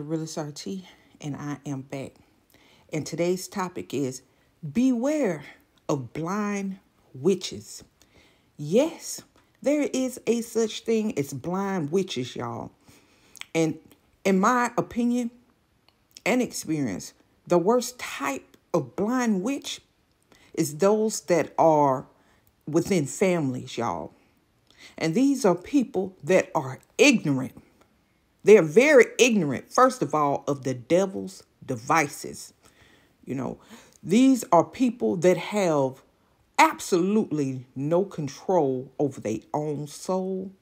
Realist RT, and I am back. And today's topic is beware of blind witches. Yes, there is a such thing as blind witches, y'all. And in my opinion and experience, the worst type of blind witch is those that are within families, y'all. And these are people that are ignorant. They're very ignorant, first of all, of the devil's devices. These are people that have absolutely no control over their own soul.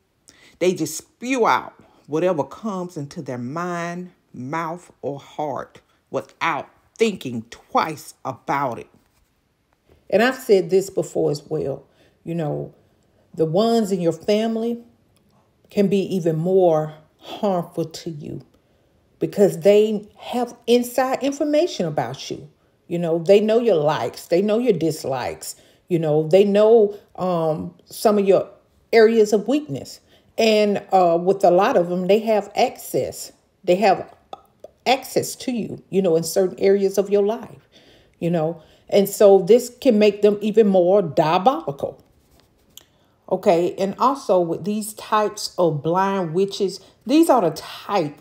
They just spew out whatever comes into their mind, mouth, or heart without thinking twice about it. And I've said this before as well. The ones in your family can be even more harmful to you because they have inside information about you. They know your likes, they know your dislikes, they know some of your areas of weakness. And with a lot of them, they have access. They have access to you, in certain areas of your life, And so this can make them even more diabolical. Okay, and also with these types of blind witches, these are the type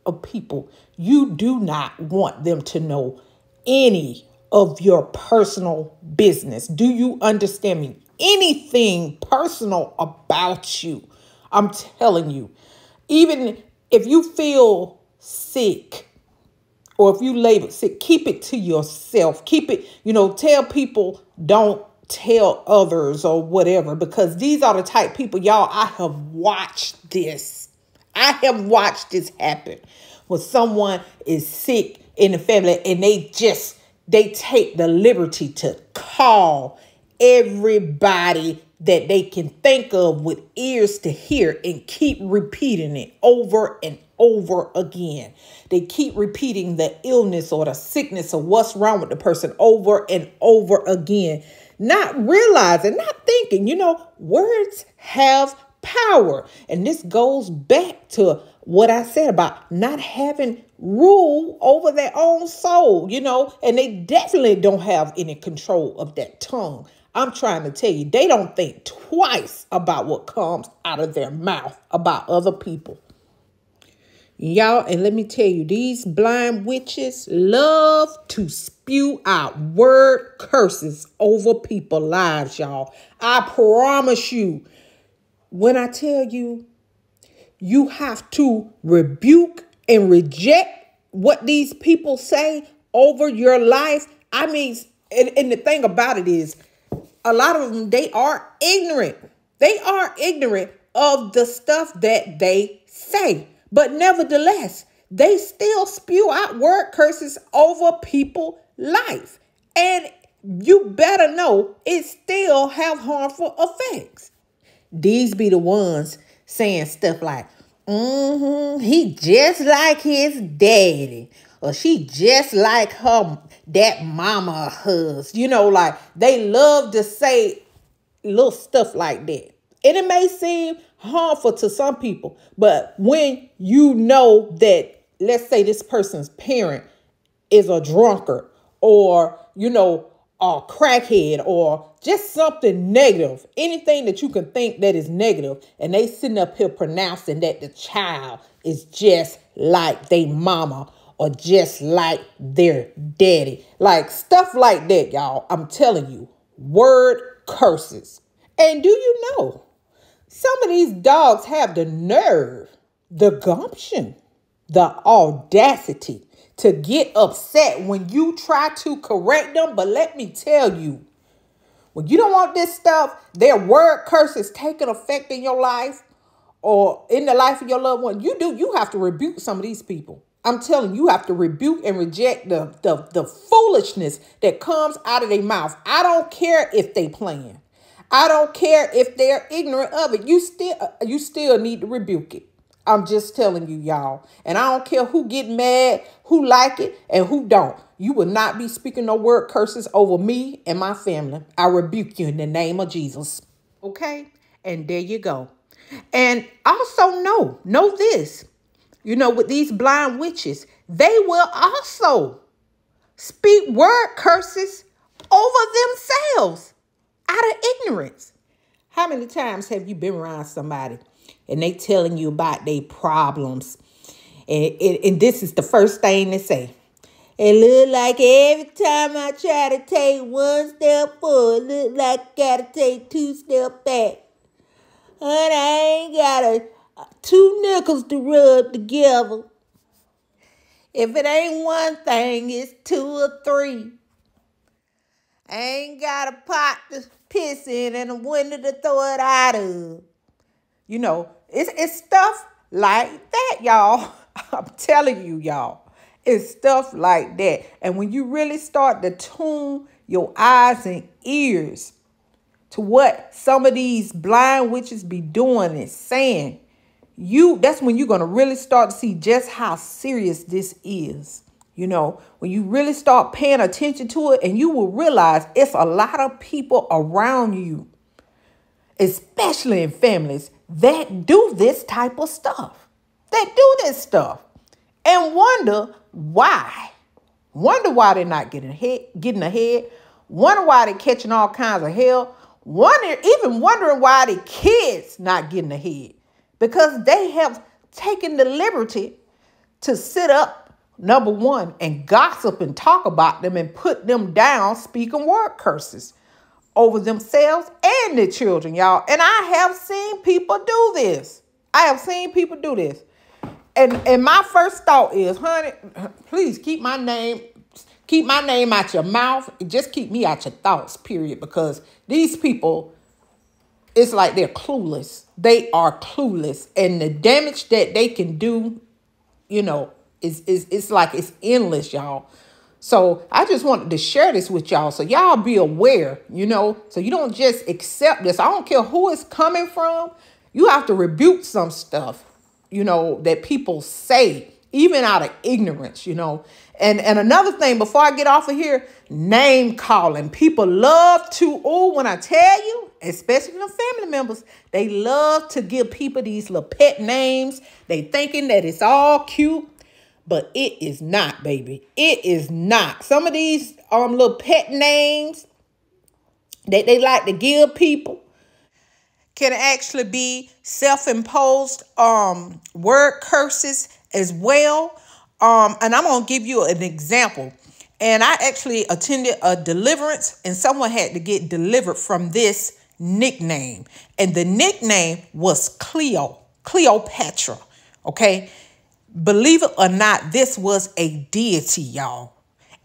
of people you do not want them to know any of your personal business. Do you understand me? Anything personal about you. I'm telling you, even if you feel sick or if you label sick, keep it to yourself. Keep it, tell people, don't tell others or whatever, because these are the type people, y'all, I have watched this. I have watched this happen when someone is sick in the family and they take the liberty to call everybody that they can think of with ears to hear and keep repeating it over and over again. They keep repeating the illness or the sickness or what's wrong with the person over and over again. Not realizing, not thinking, words have power. And this goes back to what I said about not having rule over their own soul, and they definitely don't have any control of that tongue. I'm trying to tell you, they don't think twice about what comes out of their mouth about other people. Y'all, and let me tell you, these blind witches love to spew out word curses over people's lives, y'all. I promise you, when I tell you, you have to rebuke and reject what these people say over your life. I mean, and the thing about it is, a lot of them, they are ignorant. They are ignorant of the stuff that they say. But nevertheless, they still spew out word curses over people's life. And you better know it still have harmful effects. These be the ones saying stuff like, he just like his daddy. Or she just like that mama of hers. Like they love to say little stuff like that. And it may seem harmful to some people, but when you know that, let's say this person's parent is a drunkard or, a crackhead or just something negative, anything that you can think that is negative, and they sitting up here pronouncing that the child is just like their mama or just like their daddy, like stuff like that, y'all. I'm telling you, word curses. And do you know, some of these dogs have the nerve, the gumption, the audacity to get upset when you try to correct them. But let me tell you, when you don't want this stuff, their word curses taking effect in your life or in the life of your loved one, you have to rebuke some of these people. I'm telling you, you have to rebuke and reject the foolishness that comes out of their mouth. I don't care if they playing. I don't care if they're ignorant of it. You still need to rebuke it. I'm just telling you, y'all. And I don't care who get mad, who like it, and who don't. You will not be speaking no word curses over me and my family. I rebuke you in the name of Jesus. Okay? And there you go. And also know this. With these blind witches, they will also speak word curses over themselves out of ignorance. How many times have you been around somebody and they telling you about their problems? And this is the first thing they say. It look like every time I try to take one step forward, it look like I gotta take 2 steps back. Honey, I ain't got 2 nickels to rub together. If it ain't one thing, it's 2 or 3. I ain't got a pot to piss in and a window to throw it out of. It's stuff like that, y'all. I'm telling you, y'all. It's stuff like that. And when you really start to tune your eyes and ears to what some of these blind witches be doing and saying, that's when you're going to really start to see just how serious this is. When you really start paying attention to it, and you will realize it's a lot of people around you, especially in families, that do this type of stuff. That do this stuff. And wonder why. Wonder why they're not getting ahead. Wonder why they're catching all kinds of hell. Even wondering why the kids not getting ahead. Because they have taken the liberty to sit up, number one, and gossip and talk about them and put them down, speaking word curses over themselves and their children, y'all. And I have seen people do this. And my first thought is, honey, please keep my name out your mouth. Just keep me out your thoughts, period. Because these people, it's like they're clueless. They are clueless. And the damage that they can do, it's like it's endless, y'all. So I just wanted to share this with y'all. So y'all be aware, so you don't just accept this. I don't care who it's coming from. You have to rebuke some stuff, that people say, even out of ignorance, And another thing, before I get off of here, name calling. People love to, when I tell you, especially the family members, they love to give people these little pet names. They thinking that it's all cute, but it is not, baby. It is not. Some of these little pet names that they like to give people can actually be self-imposed word curses as well. And I'm going to give you an example. And I actually attended a deliverance, and someone had to get delivered from this nickname. And the nickname was Cleopatra. Okay. Believe it or not, this was a deity, y'all.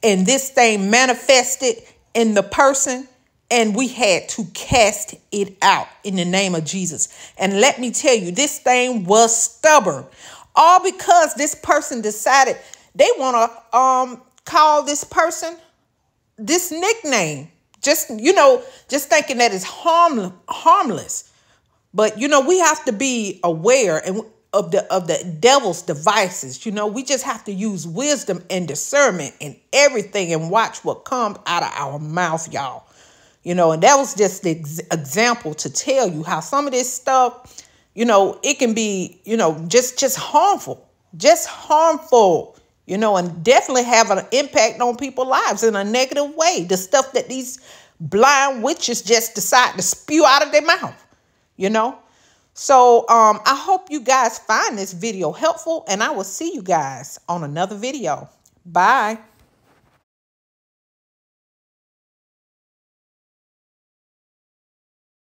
And this thing manifested in the person, and we had to cast it out in the name of Jesus. And let me tell you, this thing was stubborn. All because this person decided they want to call this person this nickname. Just thinking that it's harmless. But, we have to be aware of the devil's devices. We just have to use wisdom and discernment in everything and watch what comes out of our mouth, y'all. And that was just the example to tell you how some of this stuff, it can be, just harmful, and definitely have an impact on people's lives in a negative way. The stuff that these blind witches just decide to spew out of their mouth, So I hope you guys find this video helpful, and I will see you guys on another video. Bye.